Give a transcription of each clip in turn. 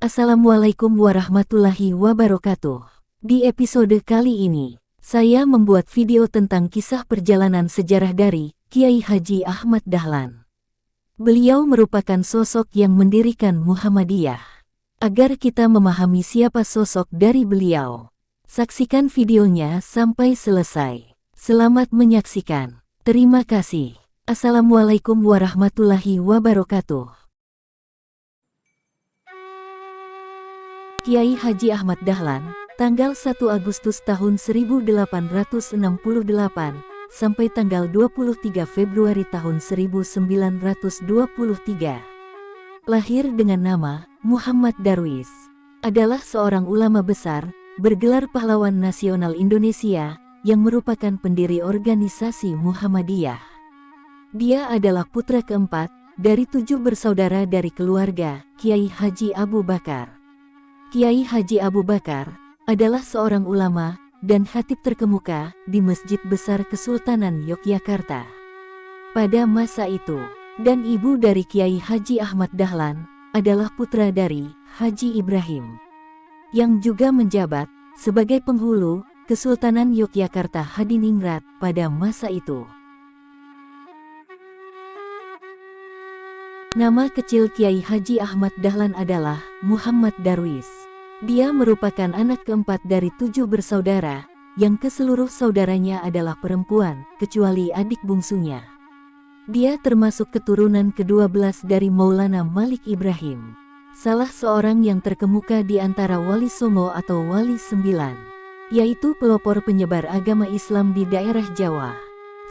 Assalamualaikum warahmatullahi wabarakatuh. Di episode kali ini, saya membuat video tentang kisah perjalanan sejarah dari Kiai Haji Ahmad Dahlan. Beliau merupakan sosok yang mendirikan Muhammadiyah. Agar kita memahami siapa sosok dari beliau, saksikan videonya sampai selesai. Selamat menyaksikan. Terima kasih. Assalamualaikum warahmatullahi wabarakatuh. Kiai Haji Ahmad Dahlan, tanggal 1 Agustus tahun 1868 sampai tanggal 23 Februari tahun 1923. Lahir dengan nama Muhammad Darwis, adalah seorang ulama besar, bergelar pahlawan nasional Indonesia, yang merupakan pendiri organisasi Muhammadiyah. Dia adalah putra keempat dari 7 bersaudara dari keluarga Kiai Haji Abu Bakar. Kiai Haji Abu Bakar adalah seorang ulama dan khatib terkemuka di Masjid Besar Kesultanan Yogyakarta pada masa itu, dan ibu dari Kiai Haji Ahmad Dahlan adalah putra dari Haji Ibrahim, yang juga menjabat sebagai penghulu Kesultanan Yogyakarta Hadiningrat pada masa itu. Nama kecil Kiai Haji Ahmad Dahlan adalah Muhammad Darwis. Dia merupakan anak keempat dari 7 bersaudara, yang keseluruh saudaranya adalah perempuan, kecuali adik bungsunya. Dia termasuk keturunan ke-12 dari Maulana Malik Ibrahim, salah seorang yang terkemuka di antara Wali Songo atau Wali 9, yaitu pelopor penyebar agama Islam di daerah Jawa.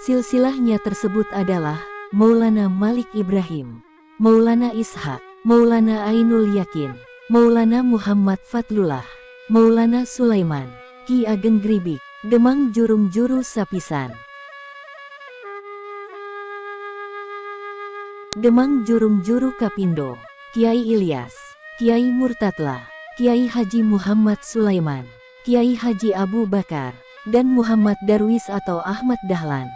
Silsilahnya tersebut adalah Maulana Malik Ibrahim, Maulana Ishaq, Maulana Ainul Yakin, Maulana Muhammad Fatlullah, Maulana Sulaiman, Ki Ageng Gribik, Demang Jurung Juru Sapisan, Demang Jurung Juru Kapindo, Kiai Ilyas, Kiai Murtadlah, Kiai Haji Muhammad Sulaiman, Kiai Haji Abu Bakar, dan Muhammad Darwis atau Ahmad Dahlan.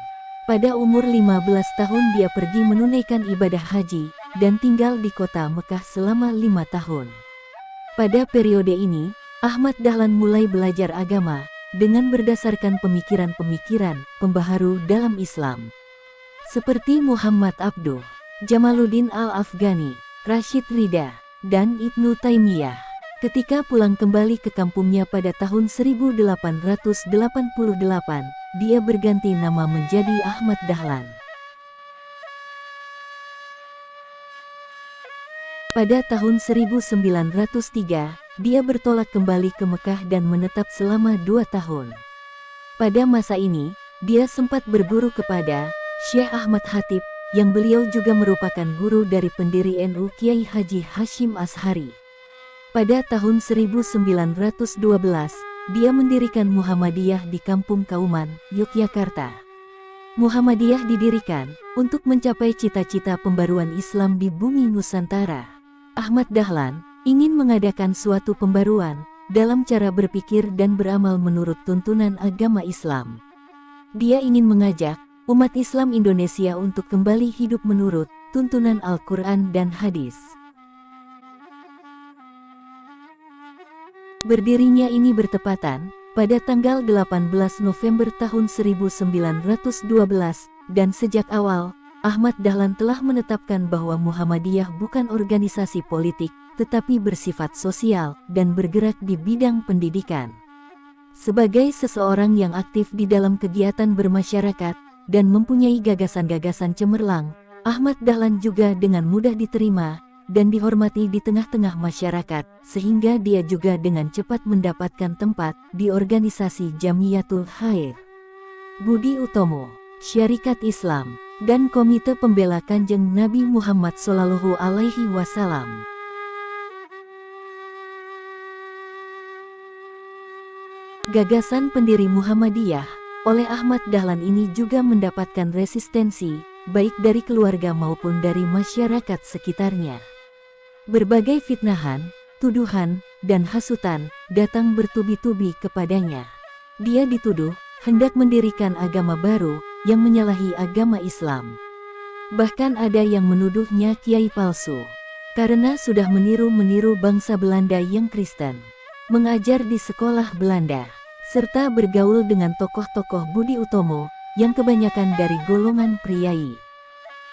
Pada umur 15 tahun dia pergi menunaikan ibadah haji, dan tinggal di kota Mekah selama 5 tahun. Pada periode ini, Ahmad Dahlan mulai belajar agama, dengan berdasarkan pemikiran-pemikiran pembaharu dalam Islam, seperti Muhammad Abduh, Jamaluddin Al-Afghani, Rashid Ridha, dan Ibnu Taimiyah. Ketika pulang kembali ke kampungnya pada tahun 1888, dia berganti nama menjadi Ahmad Dahlan. Pada tahun 1903, dia bertolak kembali ke Mekah dan menetap selama 2 tahun. Pada masa ini, dia sempat berguru kepada Syekh Ahmad Khatib, yang beliau juga merupakan guru dari pendiri NU Kiai Haji Hashim Ashari. Pada tahun 1912, dia mendirikan Muhammadiyah di Kampung Kauman, Yogyakarta. Muhammadiyah didirikan untuk mencapai cita-cita pembaruan Islam di bumi Nusantara. Ahmad Dahlan ingin mengadakan suatu pembaruan dalam cara berpikir dan beramal menurut tuntunan agama Islam. Dia ingin mengajak umat Islam Indonesia untuk kembali hidup menurut tuntunan Al-Quran dan hadis. Berdirinya ini bertepatan pada tanggal 18 November tahun 1912, dan sejak awal, Ahmad Dahlan telah menetapkan bahwa Muhammadiyah bukan organisasi politik, tetapi bersifat sosial dan bergerak di bidang pendidikan. Sebagai seseorang yang aktif di dalam kegiatan bermasyarakat dan mempunyai gagasan-gagasan cemerlang, Ahmad Dahlan juga dengan mudah diterima dan dihormati di tengah-tengah masyarakat, sehingga dia juga dengan cepat mendapatkan tempat di organisasi Jamiyatul Khair, Budi Utomo, Syarikat Islam, dan Komite Pembela Kanjeng Nabi Muhammad Shallallahu Alaihi Wasallam. Gagasan pendiri Muhammadiyah oleh Ahmad Dahlan ini juga mendapatkan resistensi, baik dari keluarga maupun dari masyarakat sekitarnya. Berbagai fitnahan, tuduhan, dan hasutan datang bertubi-tubi kepadanya. Dia dituduh hendak mendirikan agama baru yang menyalahi agama Islam. Bahkan ada yang menuduhnya kiai palsu. karena sudah meniru bangsa Belanda yang Kristen, mengajar di sekolah Belanda, serta bergaul dengan tokoh-tokoh Budi Utomo yang kebanyakan dari golongan priai.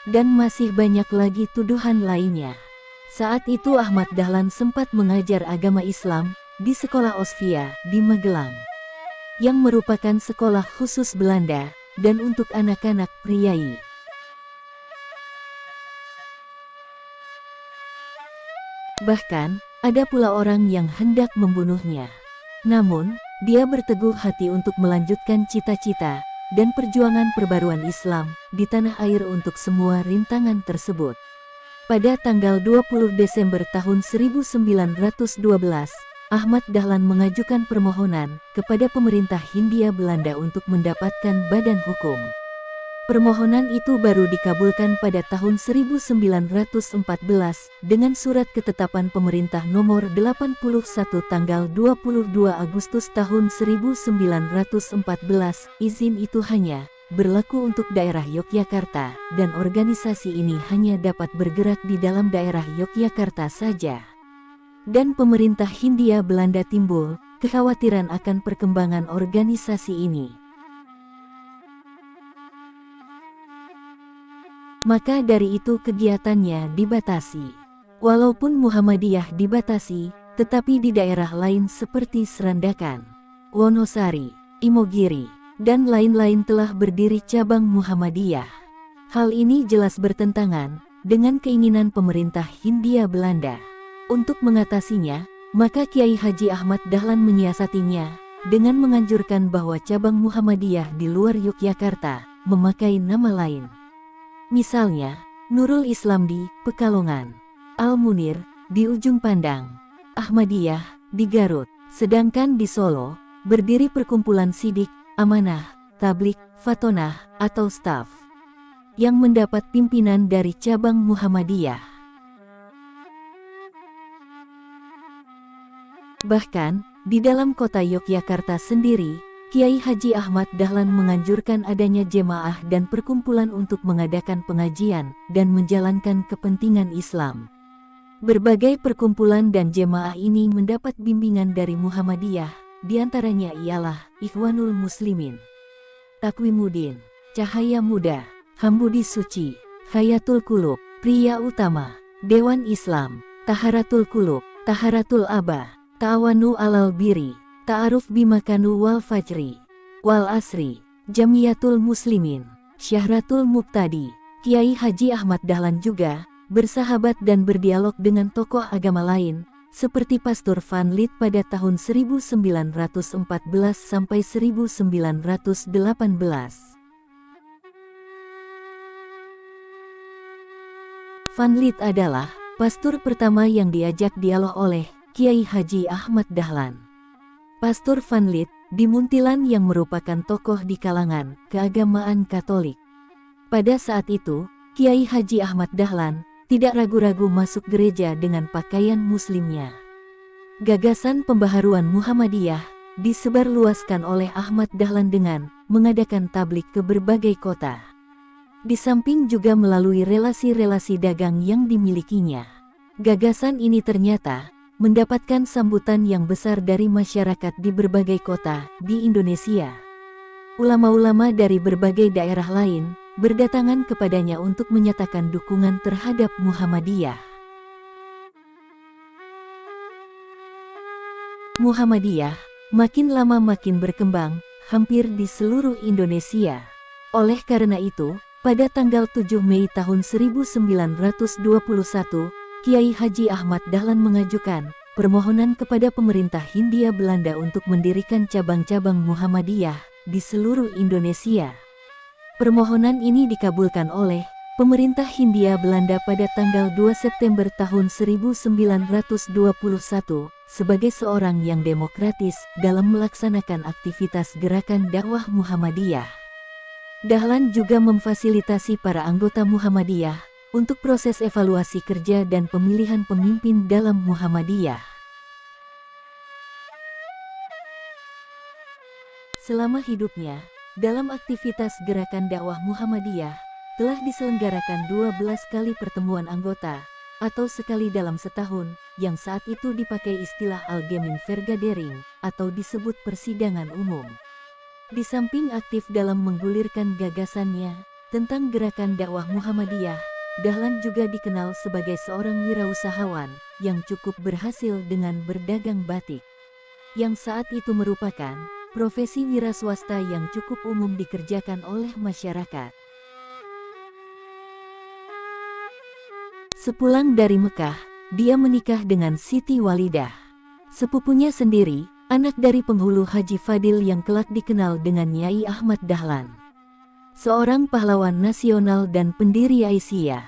Dan masih banyak lagi tuduhan lainnya. Saat itu Ahmad Dahlan sempat mengajar agama Islam di sekolah Osvia di Magelang, yang merupakan sekolah khusus Belanda dan untuk anak-anak priai. Bahkan, ada pula orang yang hendak membunuhnya. Namun, dia berteguh hati untuk melanjutkan cita-cita dan perjuangan perbaruan Islam di tanah air untuk semua rintangan tersebut. Pada tanggal 20 Desember tahun 1912, Ahmad Dahlan mengajukan permohonan kepada pemerintah Hindia Belanda untuk mendapatkan badan hukum. Permohonan itu baru dikabulkan pada tahun 1914 dengan surat ketetapan pemerintah nomor 81 tanggal 22 Agustus tahun 1914. Izin itu hanya berlaku untuk daerah Yogyakarta dan organisasi ini hanya dapat bergerak di dalam daerah Yogyakarta saja. Dan pemerintah Hindia Belanda timbul kekhawatiran akan perkembangan organisasi ini. Maka dari itu kegiatannya dibatasi. Walaupun Muhammadiyah dibatasi, tetapi di daerah lain seperti Serandakan, Wonosari, Imogiri, dan lain-lain telah berdiri cabang Muhammadiyah. Hal ini jelas bertentangan dengan keinginan pemerintah Hindia Belanda. Untuk mengatasinya, maka Kiai Haji Ahmad Dahlan menyiasatinya dengan menganjurkan bahwa cabang Muhammadiyah di luar Yogyakarta memakai nama lain. Misalnya, Nurul Islam di Pekalongan, Al-Munir di Ujung Pandang, Ahmadiyah di Garut, sedangkan di Solo berdiri Perkumpulan Sidik, Amanah, Tablik, Fatonah atau Staf, yang mendapat pimpinan dari cabang Muhammadiyah. Bahkan, di dalam kota Yogyakarta sendiri, Kiai Haji Ahmad Dahlan menganjurkan adanya jemaah dan perkumpulan untuk mengadakan pengajian dan menjalankan kepentingan Islam. Berbagai perkumpulan dan jemaah ini mendapat bimbingan dari Muhammadiyah, diantaranya ialah Ikhwanul Muslimin, Takwimuddin, Cahaya Muda, Hambudi Suci, Hayatul Qulub, Pria Utama, Dewan Islam, Taharatul Qulub, Taharatul Aba, Ta'awanu Alal Biri, Ta'aruf Bimakanu wal Fajri, wal Asri, Jamiyatul Muslimin, Syahratul Muqtadi. Kiai Haji Ahmad Dahlan juga bersahabat dan berdialog dengan tokoh agama lain, seperti Pastor Van Lith pada tahun 1914 sampai 1918. Van Lith adalah pastor pertama yang diajak dialog oleh Kiai Haji Ahmad Dahlan. Pastor Van Lith di Muntilan yang merupakan tokoh di kalangan keagamaan Katolik. Pada saat itu, Kiai Haji Ahmad Dahlan tidak ragu-ragu masuk gereja dengan pakaian muslimnya. Gagasan pembaharuan Muhammadiyah disebarluaskan oleh Ahmad Dahlan dengan mengadakan tablik ke berbagai kota. Di samping juga melalui relasi-relasi dagang yang dimilikinya. Gagasan ini ternyata mendapatkan sambutan yang besar dari masyarakat di berbagai kota di Indonesia. Ulama-ulama dari berbagai daerah lain berdatangan kepadanya untuk menyatakan dukungan terhadap Muhammadiyah. Muhammadiyah makin lama makin berkembang hampir di seluruh Indonesia. Oleh karena itu, pada tanggal 7 Mei tahun 1921, Kiai Haji Ahmad Dahlan mengajukan permohonan kepada pemerintah Hindia Belanda untuk mendirikan cabang-cabang Muhammadiyah di seluruh Indonesia. Permohonan ini dikabulkan oleh pemerintah Hindia Belanda pada tanggal 2 September tahun 1921 sebagai seorang yang demokratis dalam melaksanakan aktivitas gerakan dakwah Muhammadiyah. Dahlan juga memfasilitasi para anggota Muhammadiyah untuk proses evaluasi kerja dan pemilihan pemimpin dalam Muhammadiyah. Selama hidupnya, dalam aktivitas gerakan dakwah Muhammadiyah, telah diselenggarakan 12 kali pertemuan anggota atau sekali dalam setahun, yang saat itu dipakai istilah Algemeenvergadering, atau disebut persidangan umum. Di samping aktif dalam menggulirkan gagasannya tentang gerakan dakwah Muhammadiyah, Dahlan juga dikenal sebagai seorang wirausahawan yang cukup berhasil dengan berdagang batik, yang saat itu merupakan profesi wira swasta yang cukup umum dikerjakan oleh masyarakat. Sepulang dari Mekah, dia menikah dengan Siti Walidah, sepupunya sendiri, anak dari penghulu Haji Fadil yang kelak dikenal dengan Nyai Ahmad Dahlan, seorang pahlawan nasional dan pendiri Aisyah.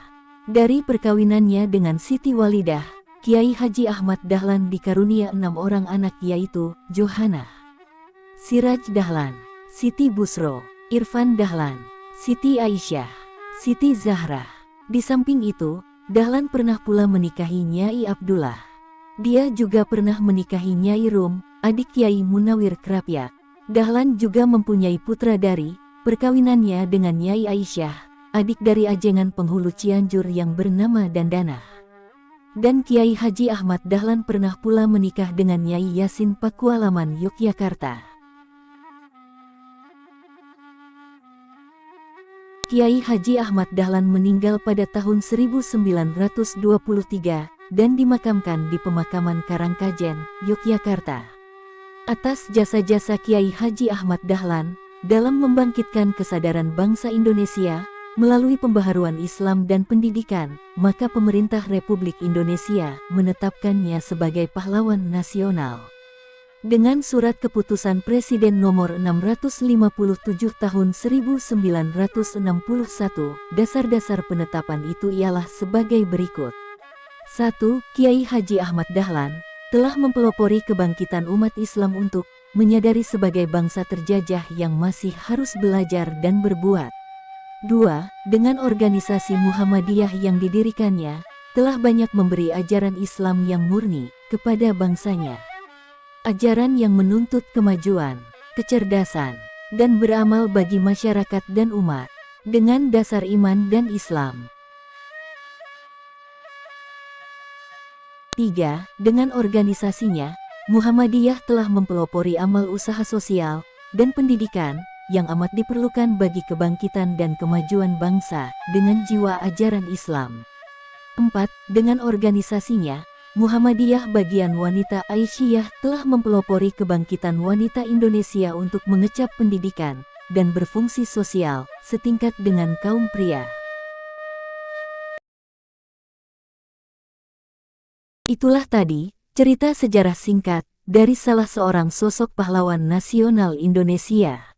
Dari perkawinannya dengan Siti Walidah, Kiai Haji Ahmad Dahlan dikarunia 6 orang anak, yaitu Johanah, Siraj Dahlan, Siti Busro, Irfan Dahlan, Siti Aisyah, Siti Zahra. Di samping itu, Dahlan pernah pula menikahi Nyai Abdullah. Dia juga pernah menikahi Nyai Rum, adik Kiai Munawir Krapyak. Dahlan juga mempunyai putra dari perkawinannya dengan Nyai Aisyah, adik dari ajengan penghulu Cianjur yang bernama Dandana. Dan Kiai Haji Ahmad Dahlan pernah pula menikah dengan Nyai Yasin Pakualaman, Yogyakarta. Kiai Haji Ahmad Dahlan meninggal pada tahun 1923 dan dimakamkan di pemakaman Karangkajen, Yogyakarta. Atas jasa-jasa Kiai Haji Ahmad Dahlan dalam membangkitkan kesadaran bangsa Indonesia melalui pembaharuan Islam dan pendidikan, maka pemerintah Republik Indonesia menetapkannya sebagai pahlawan nasional. Dengan surat keputusan Presiden nomor 657 tahun 1961, dasar-dasar penetapan itu ialah sebagai berikut. 1. Kiai Haji Ahmad Dahlan telah mempelopori kebangkitan umat Islam untuk menyadari sebagai bangsa terjajah yang masih harus belajar dan berbuat. 2. Dengan organisasi Muhammadiyah yang didirikannya, telah banyak memberi ajaran Islam yang murni kepada bangsanya. Ajaran yang menuntut kemajuan, kecerdasan, dan beramal bagi masyarakat dan umat, dengan dasar iman dan Islam. 3. Dengan organisasinya, Muhammadiyah telah mempelopori amal usaha sosial dan pendidikan yang amat diperlukan bagi kebangkitan dan kemajuan bangsa dengan jiwa ajaran Islam. 4. Dengan organisasinya, Muhammadiyah bagian wanita Aisyah telah mempelopori kebangkitan wanita Indonesia untuk mengecap pendidikan dan berfungsi sosial setingkat dengan kaum pria. Itulah tadi cerita sejarah singkat dari salah seorang sosok pahlawan nasional Indonesia.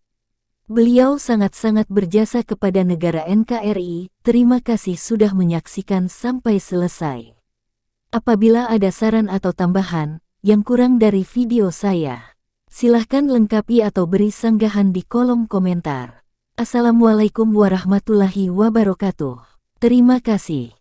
Beliau sangat-sangat berjasa kepada negara NKRI. Terima kasih sudah menyaksikan sampai selesai. Apabila ada saran atau tambahan yang kurang dari video saya, silahkan lengkapi atau beri sanggahan di kolom komentar. Assalamualaikum warahmatullahi wabarakatuh. Terima kasih.